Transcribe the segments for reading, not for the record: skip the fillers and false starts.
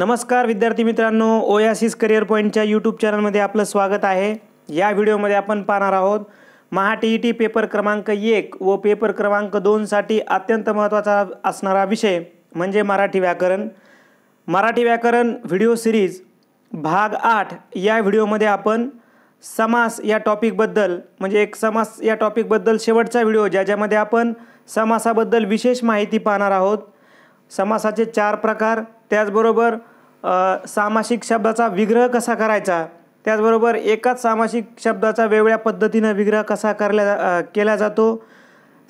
नमस्कार विद्यार्थी मित्रांनो, ओयासिस करिअर पॉईंटच्या यूट्यूब चॅनलमध्ये आपलं स्वागत आहे। या व्हिडिओमध्ये आपण पाहणार आहोत महा-टी-ई-टी पेपर क्रमांक 1 व पेपर क्रमांक 2 साठी अत्यंत महत्त्वाचा असणारा विषय म्हणजे मराठी व्याकरण। मराठी व्याकरण व्हिडिओ सिरीज भाग 8 या व्हिडिओमध्ये आपण समास या टॉपिकबद्दल म्हणजे एक समास या टॉपिकबद्दल शेवटचा व्हिडिओ ज्यामध्ये आपण समासाबद्दल विशेष माहिती पाहणार आहोत। समासाचे 4 प्रकार, त्याचबरोबर सामासिक शब्दाचा विग्रह कसा करायचा, त्याचबरोबर एकाच सामासिक शब्दाचा वेगळ्या पद्धतीने विग्रह कसा केला जातो,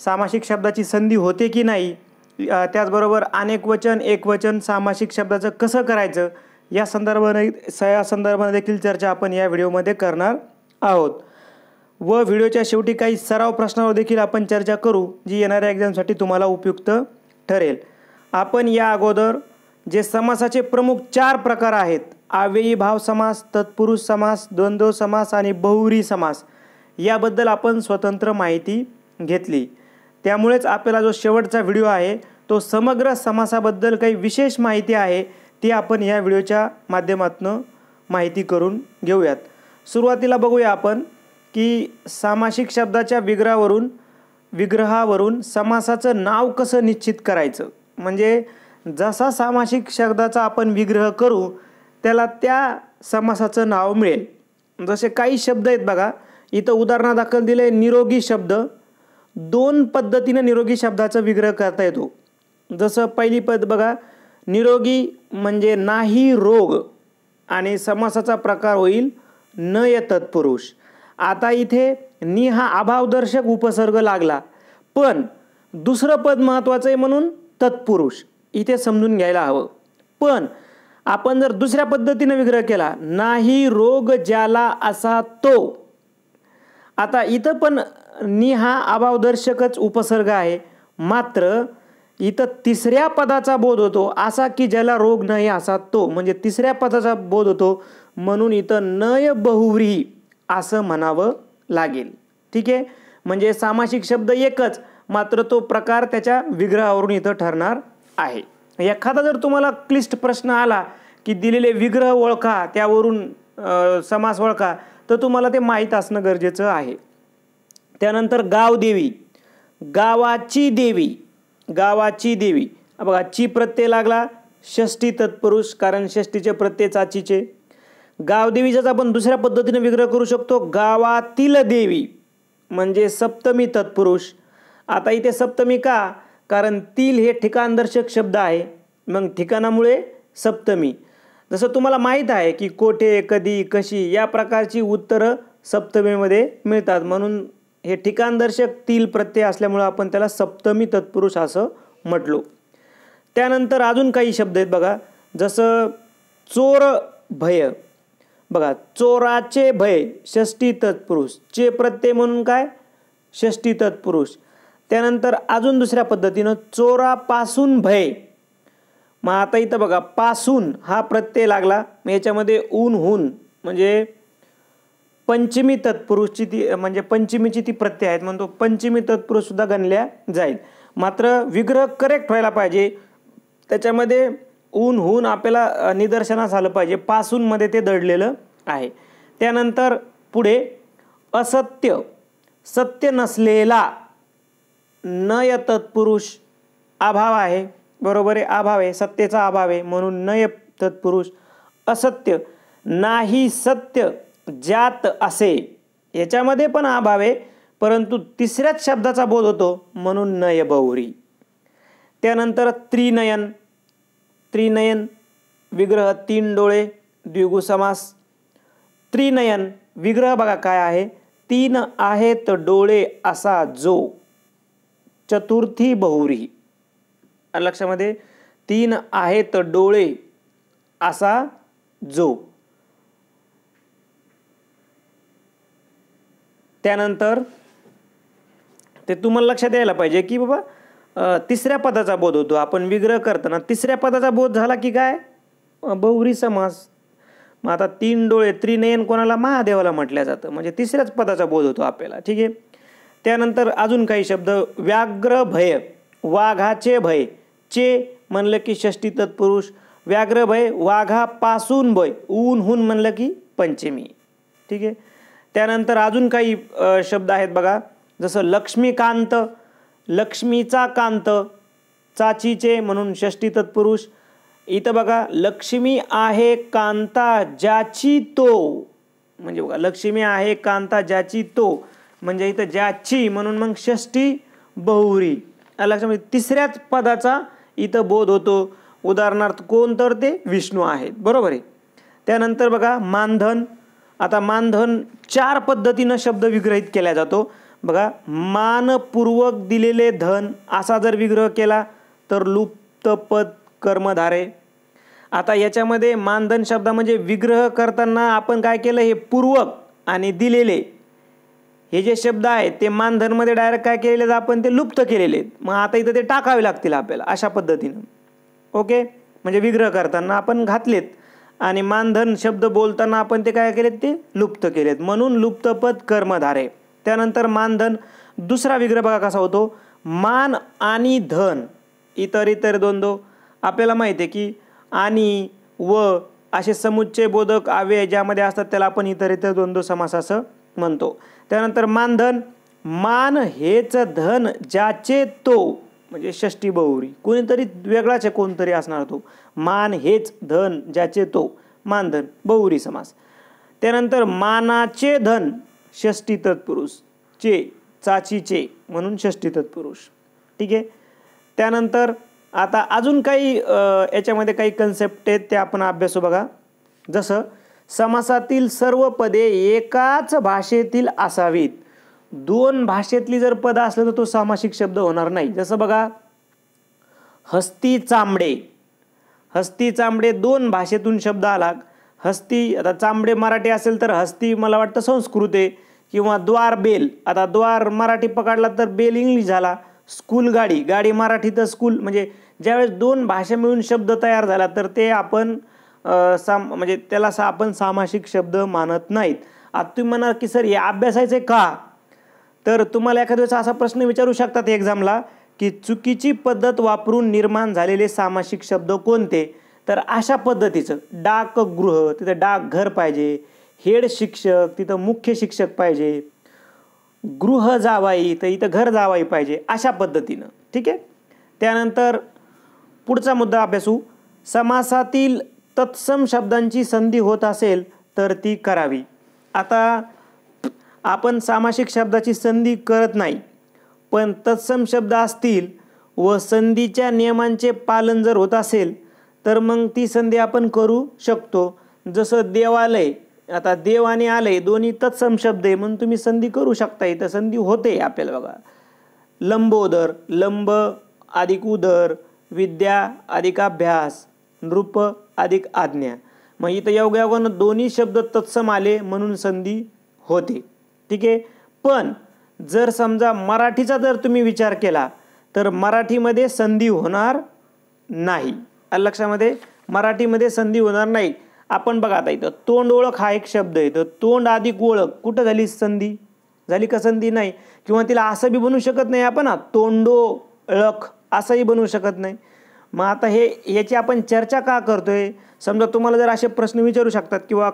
सामासिक शब्दाची संधी होते की नाही, त्याचबरोबर अनेक वचन एकवचन सामासिक शब्दाचं कसं करायचं या संदर्भाने देखील चर्चा आपण या व्हिडिओमध्ये करणार आहोत। व व्हिडिओच्या शेवटी काही सराव प्रश्नांवर देखील आपण चर्चा करू जी येणाऱ्या एक्झामसाठी तुम्हाला उपयुक्त ठरेल। आपण या अगोदर जे समासाचे प्रमुख 4 प्रकार आहेत, अव्ययी भाव समास, तत्पुरुष समास, द्वंद्व समास आणि बहुव्रीही समास, याबद्दल आपण स्वतंत्र माहिती घेतली। त्यामुळेच आपल्याला जो शेवटचा व्हिडिओ आहे तो समग्र समासाबद्दल काही विशेष माहिती आहे ती आपण या व्हिडिओच्या माध्यमातून माहिती करून घेऊयात। सुरुवातीला बघूया आपण की सामासिक शब्दाच्या विग्रहावरून समासाचं नाव कसं निश्चित करायचं। म्हणजे जसा सामासिक शब्दाचा आपण विग्रह करू त्याला त्या समासाचं नाव मिळेल। जसे काही शब्द आहेत बघा, इथं उदाहरणादाखल दिले निरोगी शब्द। 2 पद्धतीने निरोगी शब्दाचा विग्रह करता येतो। जसं पहिली पद बघा, निरोगी म्हणजे नाही रोग आणि समासाचा प्रकार होईल नय तत्पुरुष। आता इथे नि हा अभावदर्शक उपसर्ग लागला, पण दुसरं पद महत्त्वाचं आहे म्हणून तत्पुरुष इथे समजून घ्यायला हवं। पण आपण जर दुसऱ्या पद्धतीने विग्रह केला, नाही रोग ज्याला असा तो, आता इथं पण नि हा अभावदर्शकच उपसर्ग आहे, मात्र इथं तिसऱ्या पदाचा बोध होतो असा की ज्याला रोग नाही असा तो, म्हणजे तिसऱ्या पदाचा बोध होतो म्हणून इथं नय बहुव्रीही असं म्हणावं लागेल। ठीक आहे, म्हणजे सामासिक शब्द एकच, मात्र तो प्रकार त्याच्या विग्रहावरून इथं ठरणार आहे। एखादा जर तुम्हाला क्लिष्ट प्रश्न आला की दिलेले विग्रह ओळखा त्यावरून समास ओळखा, तर तुम्हाला ते माहीत असणं गरजेचं आहे। त्यानंतर गावदेवी, गावाची देवी, गावाची देवी बघा, ची प्रत्यय लागला, षष्ठी तत्पुरुष, कारण षष्ठीचे प्रत्यय चाचीचे। गावदेवीचाच आपण दुसऱ्या पद्धतीने विग्रह करू शकतो, गावातील देवी म्हणजे सप्तमी तत्पुरुष। आता इथे सप्तमी का, कारण तील हे ठिकाणदर्शक शब्द आहे, मग ठिकाणामुळे सप्तमी। जसं तुम्हाला माहीत आहे की कोठे, कधी, कशी या प्रकारची उत्तरं सप्तमीमध्ये मिळतात, म्हणून हे ठिकाणदर्शक तील प्रत्यय असल्यामुळे आपण त्याला सप्तमी तत्पुरुष असं म्हटलो। त्यानंतर अजून काही शब्द आहेत बघा, जसं चोर भय बघा, चोराचे भय षष्ठी तत्पुरुष, चे प्रत्यय म्हणून काय षष्ठी तत्पुरुष। त्यानंतर अजून दुसऱ्या पद्धतीनं चोरापासून भय, मग आता इथं बघा पासून हा प्रत्यय लागला, याच्यामध्ये ऊन हुन म्हणजे पंचमी तत्पुरुषची ती म्हणजे पंचमीची ती प्रत्यय आहेत म्हणून तो पंचमी तत्पुरुष सुद्धा गणल्या जाईल। मात्र विग्रह करेक्ट व्हायला पाहिजे, त्याच्यामध्ये ऊन हुन आपल्याला निदर्शनास आलं पाहिजे, पासून मध्ये ते दडलेलं आहे। त्यानंतर पुढे असत्य, सत्य नसलेला, नय तत्पुरुष, अभाव आहे, बरोबर आहे, अभाव आहे, सत्तेचा अभाव आहे म्हणून नय तत्पुरुष। असत्य, नाही सत्य ज्यात असे, याच्यामध्ये पण अभाव आहे परंतु तिसऱ्याच शब्दाचा बोध होतो म्हणून नय बहुव्रीही। त्यानंतर त्रिनयन, त्रिनयन विग्रह 3 डोळे द्विगु समास। त्रिनयन विग्रह बघा काय आहे, 3 आहेत डोळे असा जो, चतुर्थी बहुव्रीही। लक्षामध्ये 3 आहेत डोळे असा जो। त्यानंतर ते तुम्हाला लक्षात यायला पाहिजे की बाबा तिसऱ्या पदाचा बोध होतो, आपण विग्रह करताना तिसऱ्या पदाचा बोध झाला की काय बहुव्रीही समास। मग आता 3 डोळे, त्रिनयन कोणाला, महादेवाला म्हटलं जातं, म्हणजे तिसऱ्याच पदाचा बोध होतो आपल्याला। ठीक आहे, त्यानंतर अजून काही शब्द, व्याघ्र भय, वाघाचे भय, चे म्हणलं की षष्ठी तत्पुरुष, व्याघ्र भय वाघापासून भय, ऊन हून म्हणलं की पंचमी. ठीक आहे. त्यानंतर अजून काही शब्द आहेत बघा, जसं लक्ष्मीकांत, लक्ष्मीचा कांत, चाचीचे म्हणून षष्टी तत्पुरुष. इथं बघा लक्ष्मी आहे कांता ज्याची तो, म्हणजे बघा लक्ष्मी आहे कांता ज्याची तो, म्हणजे इथं ज्याची म्हणून मग षष्टी बहुरी. लक्षामध्ये तिसऱ्याच पदाचा इथं बोध होतो. उदाहरणार्थ कोण, तर ते विष्णू आहेत. बरोबर आहे. त्यानंतर बघा मानधन. आता मानधन 4 पद्धतीनं शब्द विग्रहित केला जातो. बघा, मानपूर्वक दिलेले धन असा जर विग्रह केला तर लुप्तपद कर्मधारे. आता याच्यामध्ये मानधन शब्दा म्हणजे विग्रह करताना आपण काय केलं, हे पूर्वक आणि दिलेले हे जे शब्द आहेत ते मानधनमध्ये डायरेक्ट काय केलेले आहेत, आपण ते लुप्त केलेले आहेत. मग आता इथं ते टाकावे लागतील आपल्याला अशा पद्धतीनं. ओके, म्हणजे विग्रह करताना आपण घातलेत आणि मानधन शब्द बोलताना आपण ते काय केलेत, ते लुप्त केलेत, म्हणून लुप्तपद कर्मधारे. त्यानंतर मानधन दुसरा विग्रह बघा कसा होतो, मान आणि धन इतर द्वंद्व. आपल्याला माहिती आहे की आणि व असे समुच्चय बोधक अव्यय ज्यामध्ये असतात त्याला आपण इतर द्वंद्व समास असं म्हणतो. त्यानंतर मानधन, मान हेच धन ज्याचे तो, म्हणजे षष्टी बहुरी, कोणीतरी वेगळाच आहे, कोणतरी असणार तो. मान हेच धन ज्याचे तो, मानधन बहुरी समास. त्यानंतर मानाचे धन षष्टी तत्पुरुष, चे चाचीचे म्हणून षष्टी तत्पुरुष. ठीक आहे. त्यानंतर आता अजून काही याच्यामध्ये काही कन्सेप्ट आहेत ते आपण अभ्यासू बघा. जसं समासातील सर्व पदे एकाच भाषेतील असावीत. 2 भाषेतली जर पद असलं तर तो सामासिक शब्द होणार नाही. जसं बघा हस्ती चांबडे, हस्ती चांबडे 2 भाषेतून शब्द आला. हस्ती, आता चांबडे मराठी असेल तर हस्ती मला वाटतं संस्कृत आहे. किंवा द्वार बेल, आता द्वार मराठी पकडला तर बेल इंग्लिश झाला. स्कूल गाडी, गाडी मराठी तर स्कूल, म्हणजे ज्यावेळेस 2 भाषा मिळून शब्द तयार झाला तर ते आपण म्हणजे त्याला आपण सामासिक शब्द मानत नाहीत. आता तुम्ही म्हणा की सर हे अभ्यासायचे का, तर तुम्हाला एखाद्या वेळेस असा प्रश्न विचारू शकतात एक्झामला की चुकीची पद्धत वापरून निर्माण झालेले सामासिक शब्द कोणते. तर अशा पद्धतीचं डाकगृह, तिथं डाकघर पाहिजे. हेड शिक्षक, तिथं मुख्य शिक्षक पाहिजे. गृह जावाई, तर इथं घर जावाई पाहिजे, अशा पद्धतीनं. ठीक आहे. त्यानंतर पुढचा मुद्दा अभ्यासू. समासातील तत्सम शब्दांची संधी होत असेल तर ती करावी. आता आपण सामासिक शब्दाची संधी करत नाही, पण तत्सम शब्द असतील व संधीच्या नियमांचे पालन जर होत असेल तर मग ती संधी आपण करू शकतो. जसं देवालय, आता देव आणि आलय दोन्ही तत्सम शब्द आहे म्हणून तुम्ही संधी करू शकता, इथं संधी होते आपल्याला बघा. लंबोदर, लंब अधिक उदर, विद्या अधिक अभ्यास, नृप अधिक आज्ञा. मग इथं योगायोगानं दोन्ही शब्द तत्सम आले म्हणून संधी होते. ठीक आहे. पण जर समजा मराठीचा जर तुम्ही विचार केला तर मराठीमध्ये संधी होणार नाही. लक्षामध्ये मराठीमध्ये संधी होणार नाही. आपण बघा आता इथं तोंड ओळख हा एक शब्द आहे, तर तोंड अधिक ओळख कुठं झाली, संधी झाली का, संधी नाही. किंवा तिला असं बी बनवू शकत नाही आपण, तोंडो ओळख असंही बनवू शकत नाही. मग आता याची आपण चर्चा का करतोय, समजा तुम्हाला जर असे प्रश्न विचारू शकतात किंवा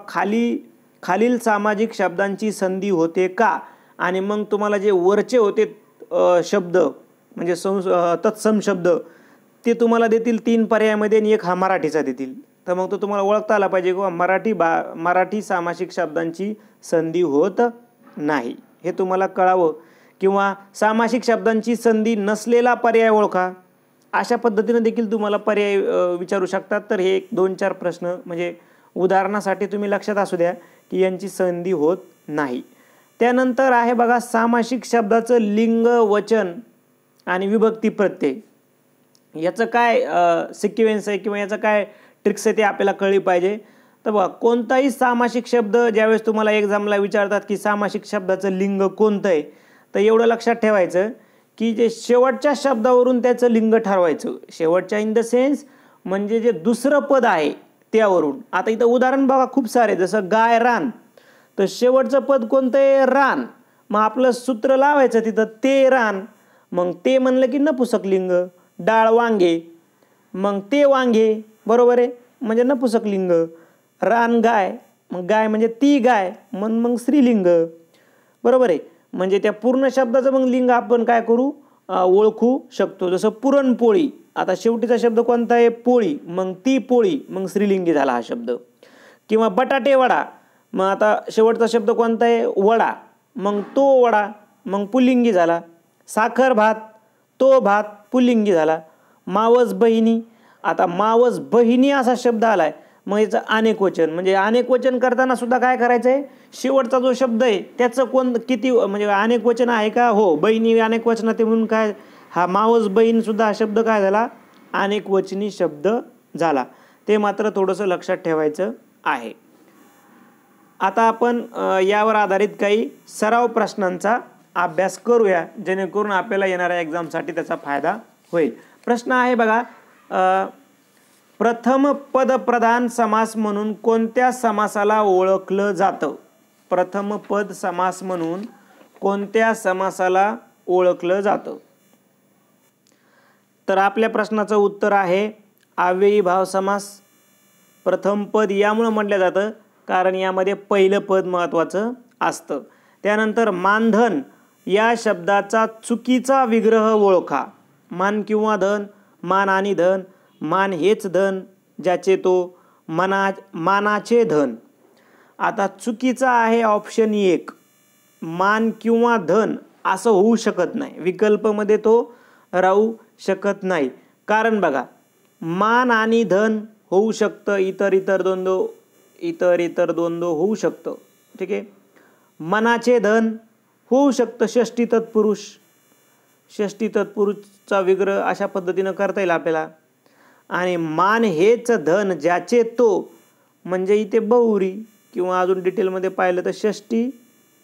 खालील सामाजिक शब्दांची संधी होते का, आणि मग तुम्हाला जे वरचे होते शब्द म्हणजे तत्सम शब्द ते तुम्हाला देतील 3 पर्यायामध्ये आणि 1 हा मराठीचा देतील. तर मग तो तुम्हाला ओळखता आला पाहिजे किंवा मराठी सामासिक शब्दांची संधी होत नाही हे तुम्हाला कळावं. किंवा सामासिक शब्दांची संधी नसलेला पर्याय ओळखा, अशा पद्धतीने देखील तुम्हाला पर्याय विचारू शकतात. तर हे 2-4 प्रश्न म्हणजे उदाहरणासाठी तुम्ही लक्षात असू द्या की यांची संधी होत नाही. त्यानंतर आहे बघा सामासिक शब्दाचं लिंग, वचन आणि विभक्ती प्रत्यय. याचं काय सिक्वेन्स आहे किंवा याचं काय ट्रिक्स आहे ते आपल्याला कळली पाहिजे. तर बघा कोणताही सामासिक शब्द ज्यावेळेस तुम्हाला एक्झामला विचारतात की सामासिक शब्दाचं लिंग कोणतं आहे, तर एवढं लक्षात ठेवायचं की जे शेवटच्या शब्दावरून त्याचं लिंग ठरवायचं. शेवटच्या इन द सेन्स म्हणजे जे दुसरं पद आहे त्यावरून. आता इथं उदाहरण बघा खूप सारे, जसं गाय रान, तर शेवटचं पद कोणतं आहे, रान. मग आपलं सूत्र लावायचं तिथं ते रान. मग ते म्हणलं की नपुसक लिंग. डाळ वांगे, मग ते वांगे, बरोबर आहे, म्हणजे नपुसक लिंग. रान गाय, मग गाय म्हणजे ती गाय, म्हणून मग स्त्रीलिंग. बरोबर आहे, म्हणजे त्या पूर्ण शब्दाचं मग लिंग आपण काय करू, ओळखू शकतो. जसं पुरणपोळी, आता शेवटीचा शब्द कोणता आहे, पोळी, मग ती पोळी, मग स्त्रीलिंगी झाला हा शब्द. किंवा बटाटे वडा, मग आता शेवटचा शब्द कोणता आहे, वडा, मग तो वडा, मग पुल्लिंगी झाला. साखर भात, तो भात, पुल्लिंगी झाला. मावस बहिणी, आता मावस बहिणी असा शब्द आलाय, मग याचं अनेक वचन, म्हणजे अनेक वचन करताना सुद्धा काय करायचं आहे, शेवटचा जो शब्द आहे त्याचं किती म्हणजे अनेक वचन आहे का, हो, बहिणी अनेक वचन ते, म्हणून काय हा मावस बहीण सुद्धा हा शब्द काय झाला, अनेक वचनी शब्द झाला. ते मात्र थोडंसं लक्षात ठेवायचं आहे. आता आपण यावर आधारित काही सराव प्रश्नांचा अभ्यास करूया, जेणेकरून आपल्याला येणाऱ्या एक्झामसाठी त्याचा फायदा होईल. प्रश्न आहे बघा, प्रथम पदप्रधान समास म्हणून कोणत्या समासाला ओळखलं जातं? प्रथम पद समास म्हणून कोणत्या समासाला ओळखलं जातं? तर आपल्या प्रश्नाचं उत्तर आहे अव्ययी भाव समास. प्रथम पद यामुळं म्हटलं जातं कारण यामध्ये पहिलं पद महत्त्वाचं असतं. त्यानंतर मानधन या शब्दाचा चुकीचा विग्रह ओळखा. मान किंवा धन, मान आणि धन, मान हेच धन ज्याचे तो, मानाचे धन. आता चुकीचा आहे ऑप्शन 1, मान किंवा धन असं होऊ शकत नाही, विकल्पमध्ये तो राहू शकत नाही. कारण बघा, मान आणि धन होऊ शकतं, इतर द्वंद्व होऊ शकतं, ठीक आहे. मनाचे धन होऊ शकतं, षष्टी तत्पुरुषचा विग्रह अशा पद्धतीनं करता येईल आपल्याला. आणि मान हेच धन ज्याचे तो, म्हणजे इथे बहुव्री, किंवा अजून डिटेलमध्ये पाहिलं तर षष्टी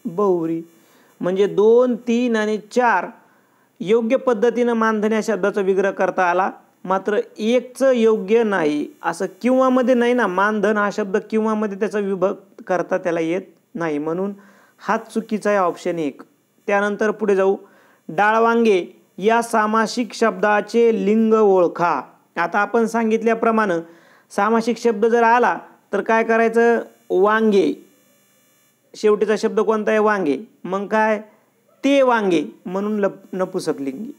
बहुव्री, म्हणजे 2, 3 आणि 4 योग्य पद्धतीनं मानधन या शब्दाचा विग्रह करता आला. मात्र 1चं योग्य नाही, असं किंवा मध्ये नाही ना, मानधन हा शब्द किंवा मध्ये त्याचा विभक्त करता त्याला येत नाही, म्हणून हा चुकीचा आहे ऑप्शन 1. त्यानंतर पुढे जाऊ, डाळवांगे या सामासिक शब्दाचे लिंग ओळखा. आता आपण सांगितल्याप्रमाणे सामासिक शब्द जर आला तर काय करायचं, वांगे, शेवटीचा शब्द कोणता आहे, वांगे, मग काय, ते वांगे, म्हणून नपुसक लिंगी.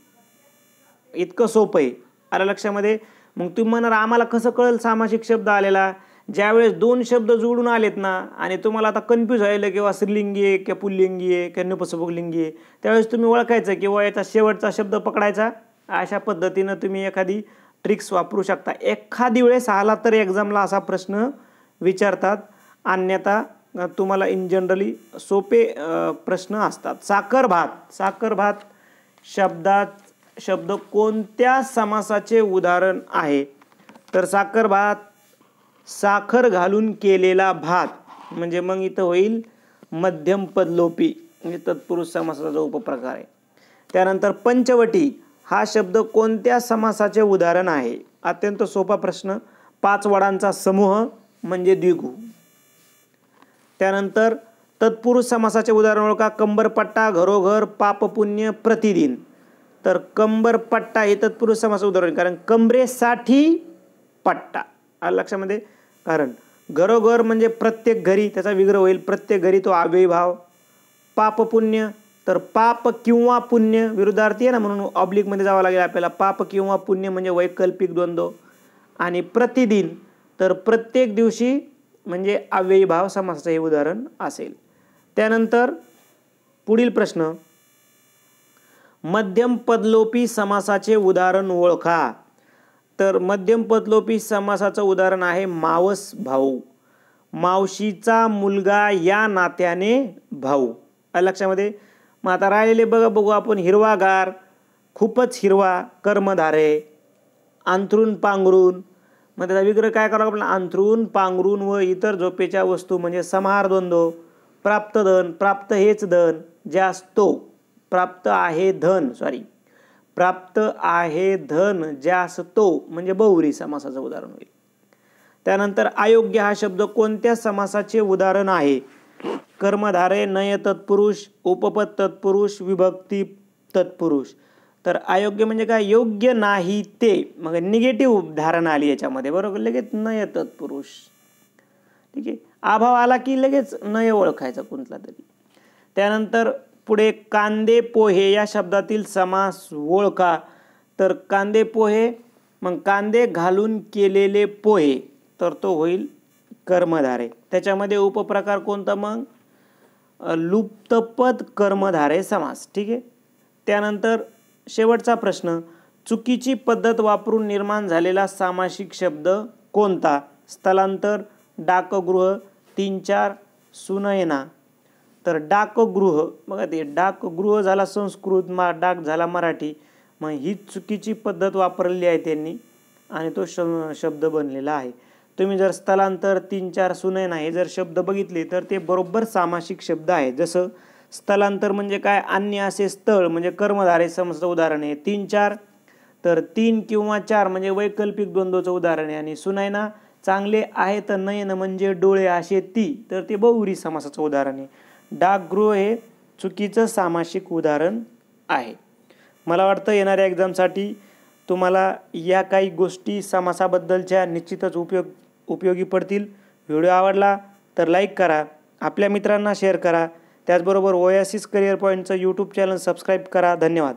इतकं सोपं आहे, आलं लक्षामध्ये. मग तुम्ही म्हणणार आम्हाला कसं कळेल सामासिक शब्द आलेला? ज्यावेळेस 2 शब्द जोडून आलेत ना, आणि तुम्हाला आता कन्फ्यूज व्हायला किंवा स्त्रीलिंगी आहे किंवा पुल्लिंगी आहे किंवा नपुसक लिंगी आहे, त्यावेळेस तुम्ही ओळखायचं किंवा याचा शेवटचा शब्द पकडायचा. अशा पद्धतीनं तुम्ही एखादी ट्रिक्स वापरू शकता. एखादी वेळेस आला तर एक्झामला असा प्रश्न विचारतात, अन्यथा तुम्हाला इन जनरली सोपे प्रश्न असतात. साखर भात शब्द कोणत्या समासाचे उदाहरण आहे? तर साखर भात, साखर घालून केलेला भात, म्हणजे मग इथं होईल मध्यम पदलोपी, म्हणजे तत्पुरुष समासाचा जो उपप्रकार आहे. त्यानंतर पंचवटी हा शब्द कोणत्या समासाचे उदाहरण आहे? अत्यंत सोपा प्रश्न, 5 वडांचा समूह म्हणजे द्विगु. त्यानंतर तत्पुरुष समासाचे उदाहरण ओळखा. कंबरपट्टा, घरोघर, पापपुण्य, प्रतिदिन. तर कंबरपट्टा हे तत्पुरुष समासाचे उदाहरण, कारण कमरेसाठी पट्टा, आलं लक्षामध्ये. कारण घरोघर म्हणजे प्रत्येक घरी, त्याचा विग्रह होईल प्रत्येक घरी, तो अव्ययी भाव. पापपुण्य, तर पाप किंवा पुण्य विरुद्धार्थी आहे ना, म्हणून ऑब्लिकमध्ये जावं लागेल आपल्याला. पाप किंवा पुण्य म्हणजे वैकल्पिक द्वंद्व. आणि प्रतिदिन, तर प्रत्येक दिवशी, म्हणजे अव्ययी भाव समासाचं हे उदाहरण असेल. त्यानंतर पुढील प्रश्न, मध्यम पदलोपी समासाचे उदाहरण ओळखा. तर मध्यम पदलोपी समासाचं उदाहरण आहे मावस भाऊ, मावशीचा मुलगा या नात्याने भाऊ, लक्षामध्ये. मग आता राहिलेले बघू आपण. हिरवागार, खूपच हिरवा, कर्मधारे, अंथरूण पांघरून, मग त्याचा विग्रह काय करावा आपल्याला, अंथरूण पांघरून व इतर झोपेच्या वस्तू म्हणजे समाहार द्वंद्व. प्राप्त धन, प्राप्त हेच धन ज्यास तो, प्राप्त आहे धन ज्यास तो, म्हणजे बहुव्री समासाचं उदाहरण होईल. त्यानंतर अयोग्य हा शब्द कोणत्या समासाचे उदाहरण आहे? कर्मधारय, नय तत्पुरुष, उपपद तत्पुरुष, विभक्ती तत्पुरुष. तर अयोग्य म्हणजे काय, योग्य नाही ते, मग निगेटिव्ह धारणा आली याच्यामध्ये, बरोबर, लगेच नय तत्पुरुष. ठीक आहे, अभाव आला की लगेच नय ओळखायचा कोणता तरी. त्यानंतर पुढे कांदे पोहे या शब्दातील समास ओळखा. तर कांदे पोहे, मग कांदे घालून केलेले पोहे, तर तो होईल कर्मधारय. त्याच्यामध्ये उपप्रकार कोणता, मग लुप्तपद कर्मधारय समास. ठीक आहे. त्यानंतर शेवटचा प्रश्न, चुकीची पद्धत वापरून निर्माण झालेला सामासिक शब्द कोणता. स्थलांतर, डाकगृह, 3-4, सुनयना. तर डाकगृह, बघा ते डाकगृह झाला संस्कृत, डाक झाला मराठी, मग ही चुकीची पद्धत वापरलेली आहे त्यांनी आणि तो शब्द बनलेला आहे. तुम्ही जर स्थलांतर, 3-4, सुनयना हे जर शब्द बघितले तर ते बरोबर सामासिक शब्द आहे. जसं स्थलांतर म्हणजे काय, अन्य असे स्थळ म्हणजे कर्मधारय समासाचं उदाहरण आहे. 3-4 तर 3 किंवा 4 म्हणजे वैकल्पिक द्वंद्वचं उदाहरण आहे. आणि सुनयना चांगले आहे तर नयन म्हणजे डोळे असे ती, तर ते बहुव्रीही समासाचं उदाहरण आहे. डाकगृह हे चुकीचं सामासिक उदाहरण आहे. मला वाटतं येणाऱ्या एक्झामसाठी तुम्हाला या काही गोष्टी समासाबद्दलच्या निश्चितच उपयोगी पडतील. व्हिडिओ आवडला तर लाईक करा, आपल्या मित्रांना शेअर करा. त्याचबरोबर ओएसिस करिअर पॉईंटचं यूट्यूब चॅनल सबस्क्राईब करा. धन्यवाद.